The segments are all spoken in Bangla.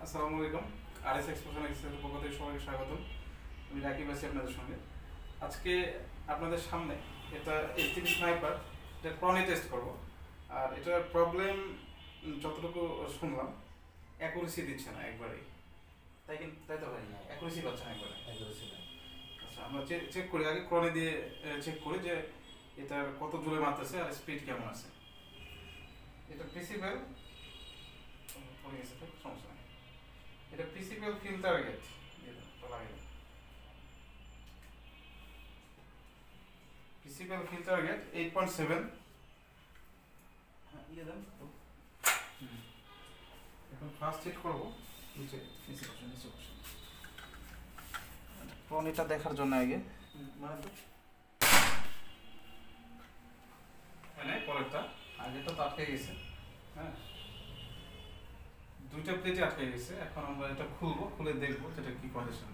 আসসালামু আলাইকুম। আরএস এক্সপ্রেশন এক্সেলের পক্ষ থেকে সবাইকে স্বাগতম। আমি রাকিব আছি আপনাদের সঙ্গে। আজকে আপনাদের সামনে এটা এইচটিভি স্নাইপার, এটা ক্রনে টেস্ট করব। আর এটার প্রবলেম যতটুকু শুনলাম, অ্যাকুরেসি দিচ্ছে না একবারেই। তাই তো ভাই, অ্যাকুরেসি পাচ্ছে না একবারে। আচ্ছা, আমরা চেক করি আগে, ক্রনে দিয়ে চেক করি যে এটার কত জোরে মারতেছে আর স্পিড কেমন আছে। এটা প্রিন্সিপাল পড়ে গেছে, তো সমস্যা নেই। এটা প্রিন্সিপাল ফিল্টার গেট লাগিয়ে প্রিন্সিপাল ফিল্টার গেট 8.7। হ্যাঁ, দেন তো। এখন ফার্স্ট চেক করবো নিচে নিচে বসে প্রণীটা দেখার জন্য আগে মানে তো পরেরটা আগেটা তো আটকে গেছে। হ্যাঁ, দুইটা প্লেটে আটকে গেছে। এখন আমরা এটা খুলবো, খুলে দেখবো যেটা কি কন্ডিশন।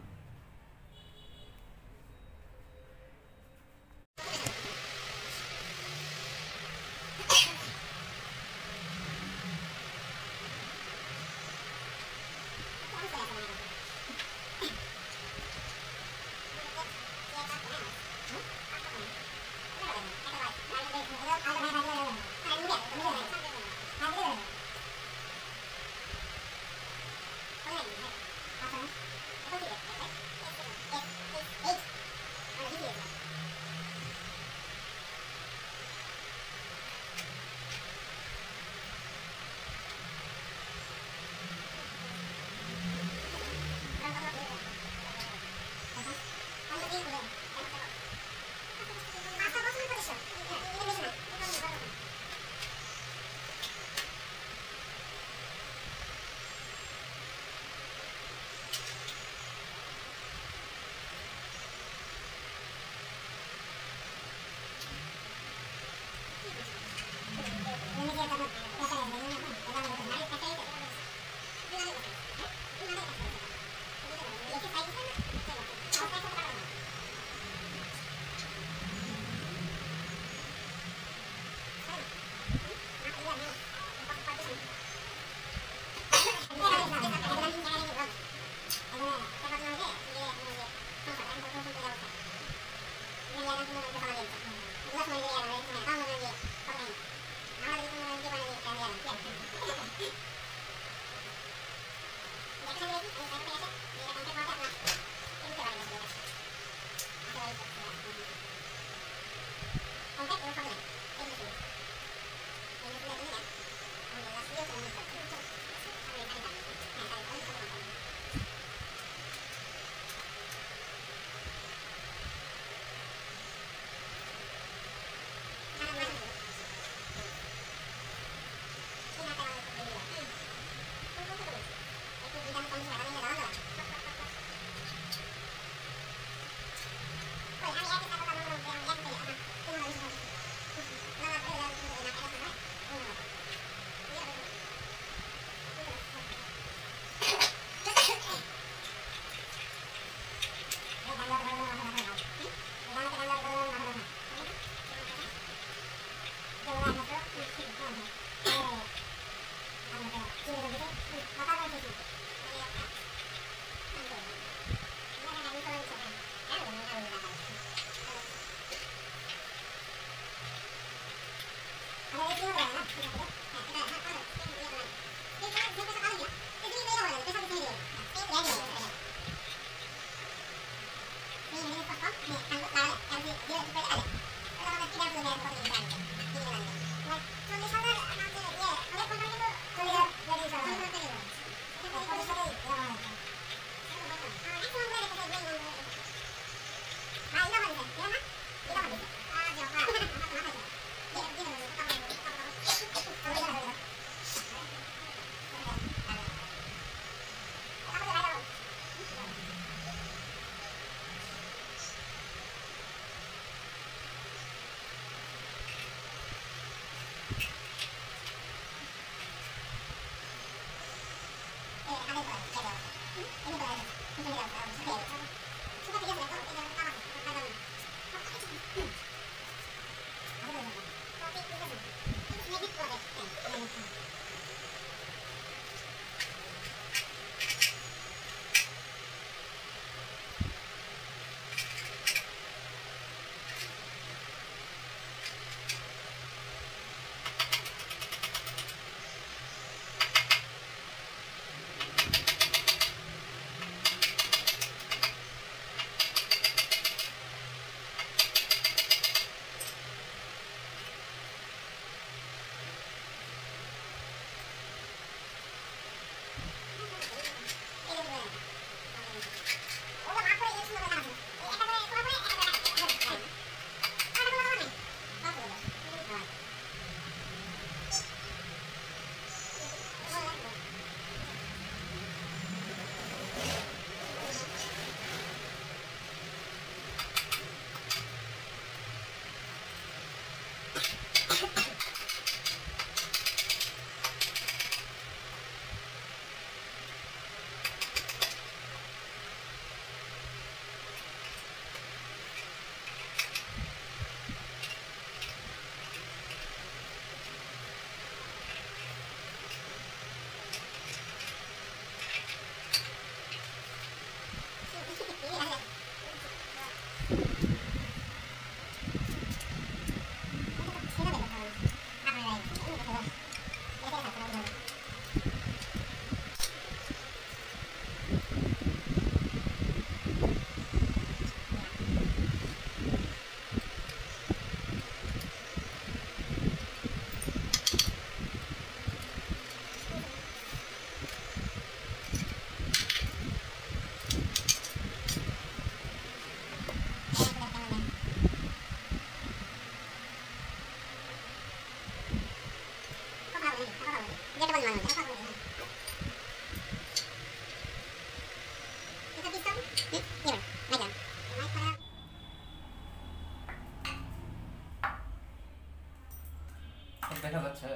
যাচ্ছে।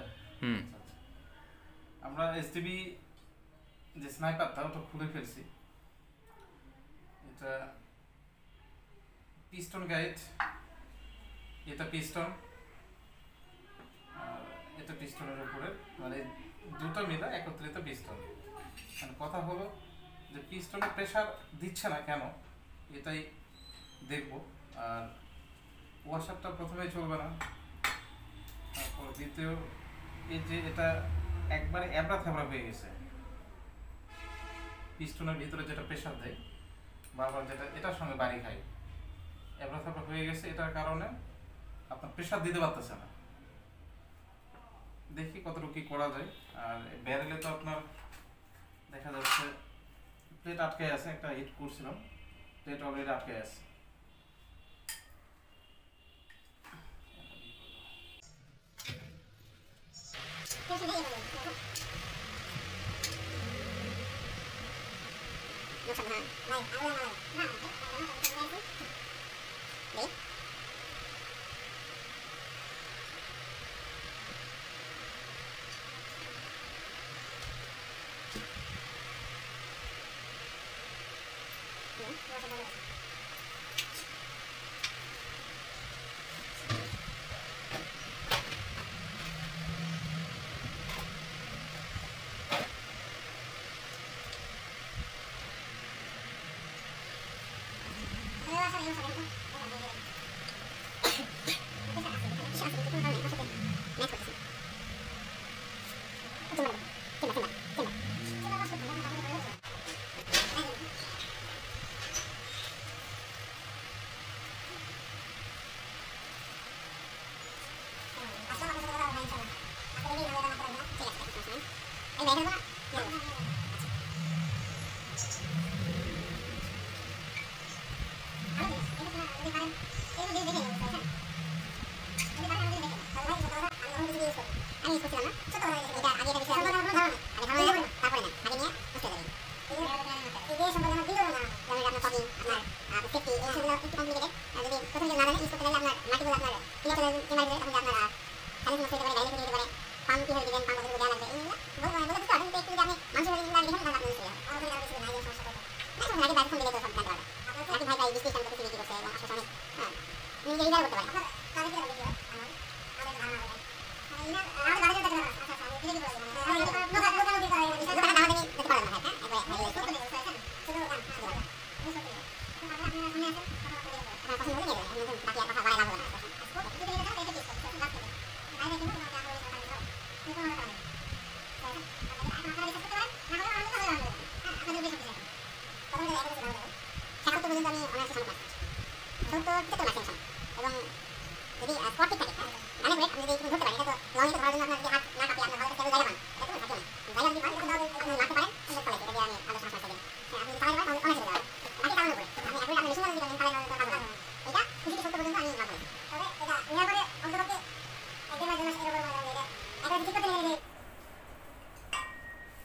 আমরা এসটিবি যে স্নাইপারটা ওটা খুলে ফেলছি। এটা পিস্টন গাইড, এটা পিস্টন, আর এটা পিস্টনের উপরে, মানে দুটো মিলে একত্রিত পিস্টন। মানে কথা হলো যে পিস্টনে প্রেসার দিচ্ছে না কেন, এটাই দেখব। আর ওয়াশারটা প্রথমেই চলবে না। তারপর দ্বিতীয়, এই যে এটা একবারে এবড়া থেবড়া হয়ে গেছে, পিস্টনের ভিতরে যেটা প্রেসার দেয় বারবার, যেটা এটার সঙ্গে বাড়ি খায়, এবড়া থেবড়া হয়ে গেছে। এটার কারণে আপনার প্রেসার দিতে পারতেছে না। দেখি কতটুকু কি করা যায়। আর ব্যারেলে তো আপনার দেখা যাচ্ছে প্লেট আটকে আছে, একটা হিট করছিলাম, প্লেট অলরেডি আটকে আছে।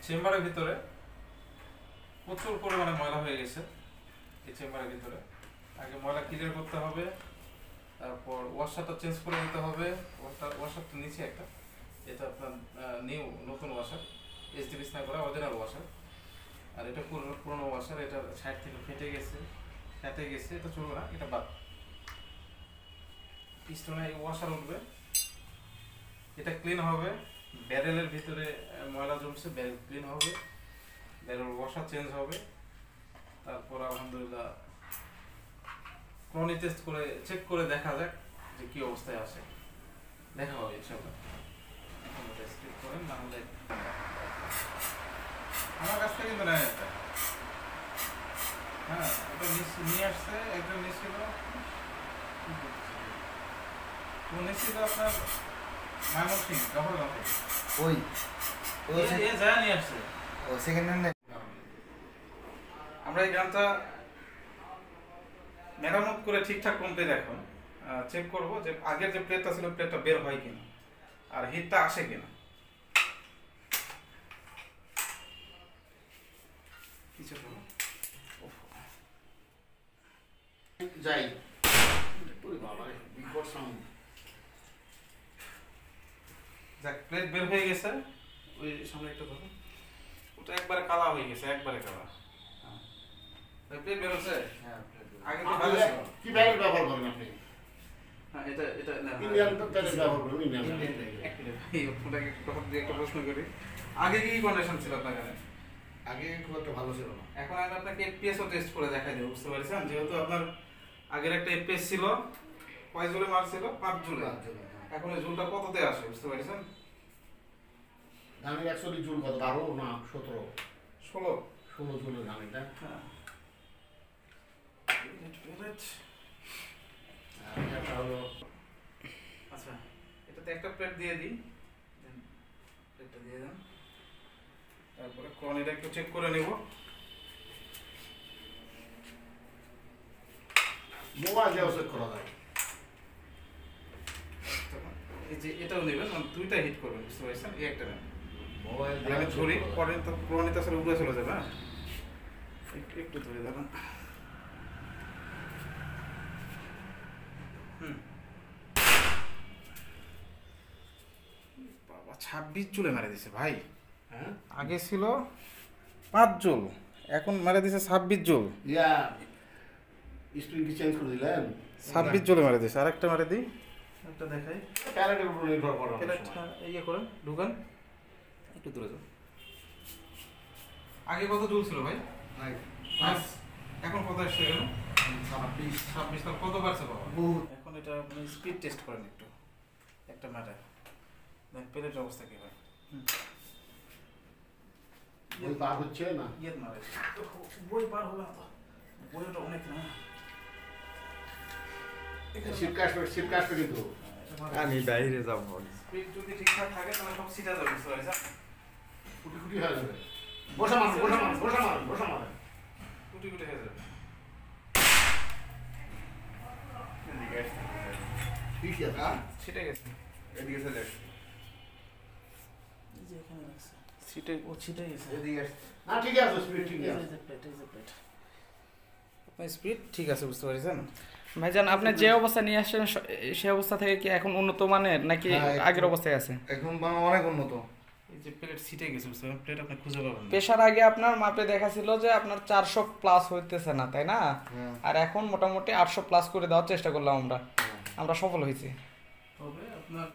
চেম্বারের ভিতরে প্রচুর পরিমাণে ময়লা হয়ে গেছে। এই চেম্বারের ভিতরে আগে ময়লা ক্লিয়ার করতে হবে, তারপর ওয়াশারটা চেঞ্জ করে দিতে হবে। ওয়াশারটা নিচে একটা, এটা আপনার নতুন washer, SDB sniper original washer. আর এটা পুরনো ওয়াশার, এটা সাইড থেকে ফেটে গেছে, এটা চলবে না, এটা বাদ। পিস্টনে ওয়াশার উঠবে, এটা ক্লিন হবে। ব্যারেলের ভিতরে ময়লা জমছে, ব্যারেল ক্লিন হবে, ব্যারেল ওয়াশার চেঞ্জ হবে। তারপর আলহামদুলিল্লাহ ক্রনি টেস্ট করে চেক করে দেখা যাক যে কি অবস্থায় আছে, দেখা হবে ইনশাআল্লাহ। স্কিপ করেন, না হলে আমার কাছ থেকে কিন্তু নেয় এটা। হ্যাঁ, এটা নিয়ে আসছে একজন, নিয়েছিল আপনার ময়মনসিংহ জফরগাঁও থেকে। ওই যা নিয়ে আসছে ও সেকেন্ড হ্যান্ড। আমরা এই গানটা মেরামত করে ঠিকঠাক কমপ্লিট এখন চেক করব যে আগের যে প্লেটটা ছিল প্লেটটা বের হয় কিনা আর হিটটা আসে কিনা। যাই বাবা বিকট সাউন্ড। যাক প্লেট বের হয়ে গেছে, ওই সামনে একটু ধরো, ওটা একবারে কালা হয়ে গেছে, একবারে কালা। প্লেট বের হচ্ছে, হ্যাঁ আগে তো ভালো ছিল। কি প্যাকেট ব্যবহার করেন আপনি? হ্যাঁ এটা না ইন্ডিয়ান প্যাকেট ব্যবহার করেন, ইন্ডিয়ান এই ওটাকে কথা দিয়ে একটা প্রশ্ন করি, আগে কি কন্ডিশন ছিল আপনার কাছে? আগে খুব একটা ভালো ছিল না। এখন আমি আপনাকে এফপিএস ও টেস্ট করে দেখাই দেবো, বুঝতে পারছেন? যেহেতু আপনার আগের একটা এফপিএস ছিল, কয় জুলে মারছিল? 5 জুলে। এখন এই জুলটা কততে আসে, বুঝতে পারছেন? ধানের অ্যাকচুয়ালি জুল কত, 12 না 17? 16। 16 জুলের ধান এটা। হ্যাঁ। আর এটা হলো আচ্ছা, এটাতে একটা প্লেট দিয়ে দিই, প্লেটটা দিয়ে দেন। তারপরে ক্রনিটা একটু চেক করে নেব। মোবাইল দিয়ে চেক করা যায়। এই যে এটাও নেবেন, মানে দুইটা হিট করবেন, বুঝতে পারছেন? এই একটা নেন, মোবাইল আর আমি ধরি, পরে তো ক্রনিটা আসলে উড়ে চলে যাবে। হ্যাঁ, একটু ধরে দেবেন। বাবা 26 জুলে মারা দিছে ভাই। হ্যাঁ আগে ছিল 5 জুল, এখন মারা দিছে 26 জুল। ইয়া স্প্রিং কি চেঞ্জ করে দিলেন? 26 জুলে মারা দিছে। আরেকটা মারা দিই, একটা দেখাই। প্যাকেটের উপর নির্ভর করে। প্লেটটা ইয়ে করেন, ঢুকান, একটু দূরে যান। আগে কত জুল ছিল ভাই? নাই পাঁচ। এখন কত এসে গেল? 26। তার কত বাড়ছে বাবা? বহুত। এখন এটা আপনি স্পিড টেস্ট করেন একটু, একটা ম্যাটার দেন, প্লেটের অবস্থা কি হয়। বই পার হচ্ছে না। ইয়ে মারে, বই পার হলো না তো, বইটা অনেক না। শিপ কাটবে কিন্তু। আমি বাইরে যাব। স্পিড যদি ঠিকঠাক থাকে তাহলে সব সিটা যাবে, বুঝতে পারছেন? কুটি কুটি হয়ে যাবে। বসা মারুন, বসা মারুন, বসা মারুন, বসা মারুন। কুটি কুটি হয়ে যাবে। ঠিক আছে। ছিটে গেছে, এদিকে চলে আস। এই যে এখানে আছে ছিটে, ও ছিটে গেছে। এদিকে আস। না ঠিক আছে, স্পিড ঠিক আছে। আপনার স্পিড ঠিক আছে, বুঝতে পারছেন? ভাইজান আপনি যে অবস্থা নিয়ে আসছেন সেই অবস্থা থেকে কি এখন উন্নত মানের নাকি হ্যাঁ, একটু- আগের অবস্থায় আছে? এখন অনেক উন্নত। এই যে প্লেট ছিটে গেছে, বুঝতে পারছেন? প্লেট আপনি খুঁজে পাবেন না। পেশার আগে আপনার মাপে দেখা ছিল যে আপনার 400 প্লাস হইতেছে না, তাই না? হ্যাঁ। আর এখন মোটামুটি 800 প্লাস করে দেওয়ার চেষ্টা করলাম আমরা সফল হয়েছি। তবে আপনার